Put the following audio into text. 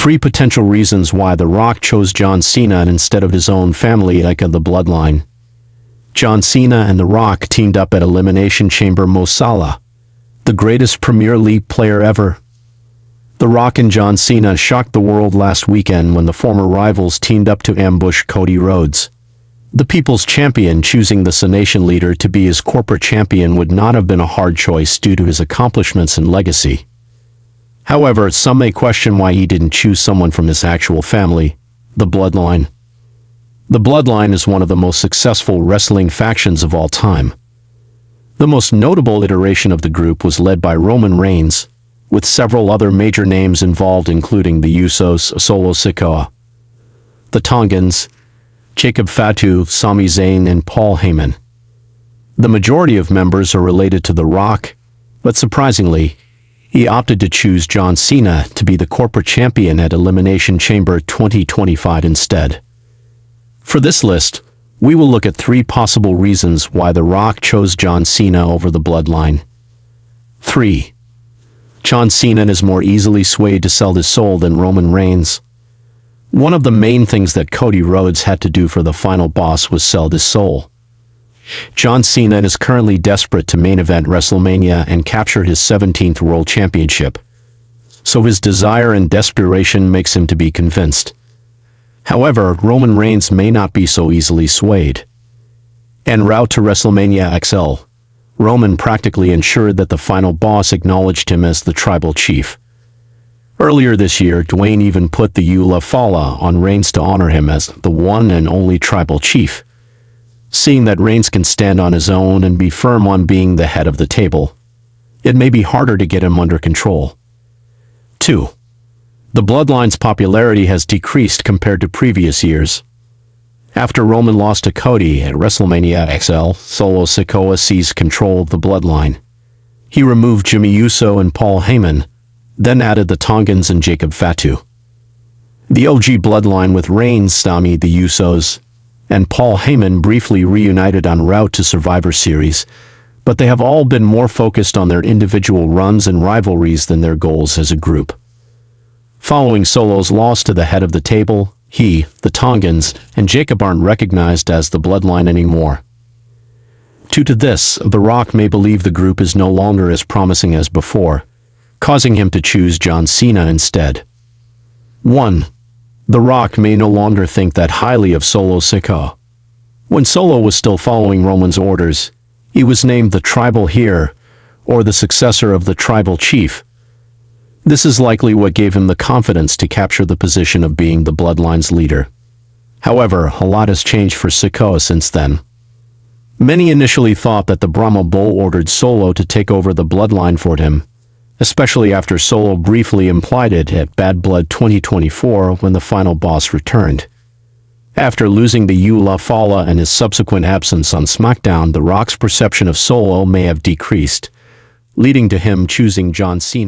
3 potential reasons why The Rock chose John Cena instead of his own family like the Bloodline. John Cena and The Rock teamed up at Elimination Chamber Mo Salah, the greatest Premier League player ever. The Rock and John Cena shocked the world last weekend when the former rivals teamed up to ambush Cody Rhodes. The People's Champion choosing the Nation leader to be his corporate champion would not have been a hard choice due to his accomplishments and legacy. However, some may question why he didn't choose someone from his actual family, the Bloodline. The Bloodline is one of the most successful wrestling factions of all time. The most notable iteration of the group was led by Roman Reigns, with several other major names involved including the Usos, Solo Sikoa, the Tongans, Jacob Fatu, Sami Zayn, and Paul Heyman. The majority of members are related to The Rock, but surprisingly, he opted to choose John Cena to be the corporate champion at Elimination Chamber 2025 instead. For this list, we will look at 3 possible reasons why The Rock chose John Cena over the Bloodline. 3. John Cena is more easily swayed to sell his soul than Roman Reigns. One of the main things that Cody Rhodes had to do for the final boss was sell his soul. John Cena is currently desperate to main event WrestleMania and capture his 17th World Championship, so his desire and desperation makes him to be convinced. However, Roman Reigns may not be so easily swayed. En route to WrestleMania XL, Roman practically ensured that the final boss acknowledged him as the tribal chief. Earlier this year, Dwayne even put the Eula Fala on Reigns to honor him as the one and only tribal chief. Seeing that Reigns can stand on his own and be firm on being the head of the table, it may be harder to get him under control. 2. The Bloodline's popularity has decreased compared to previous years. After Roman lost to Cody at WrestleMania XL, Solo Sikoa seized control of the Bloodline. He removed Jimmy Uso and Paul Heyman, then added the Tongans and Jacob Fatu. The OG Bloodline with Reigns, Sami, the Usos, and Paul Heyman briefly reunited en route to Survivor Series, but they have all been more focused on their individual runs and rivalries than their goals as a group. Following Solo's loss to the head of the table, he, the Tongans, and Jacob aren't recognized as the Bloodline anymore. Due to this, The Rock may believe the group is no longer as promising as before, causing him to choose John Cena instead. 1. The Rock may no longer think that highly of Solo Sikoa. When Solo was still following Roman's orders, he was named the tribal heir, or the successor of the tribal chief. This is likely what gave him the confidence to capture the position of being the Bloodline's leader. However, a lot has changed for Sikoa since then. Many initially thought that the Brahma Bull ordered Solo to take over the Bloodline for him, especially after Solo briefly implied it at Bad Blood 2024 when the final boss returned. After losing the Eula Fala and his subsequent absence on SmackDown, The Rock's perception of Solo may have decreased, leading to him choosing John Cena.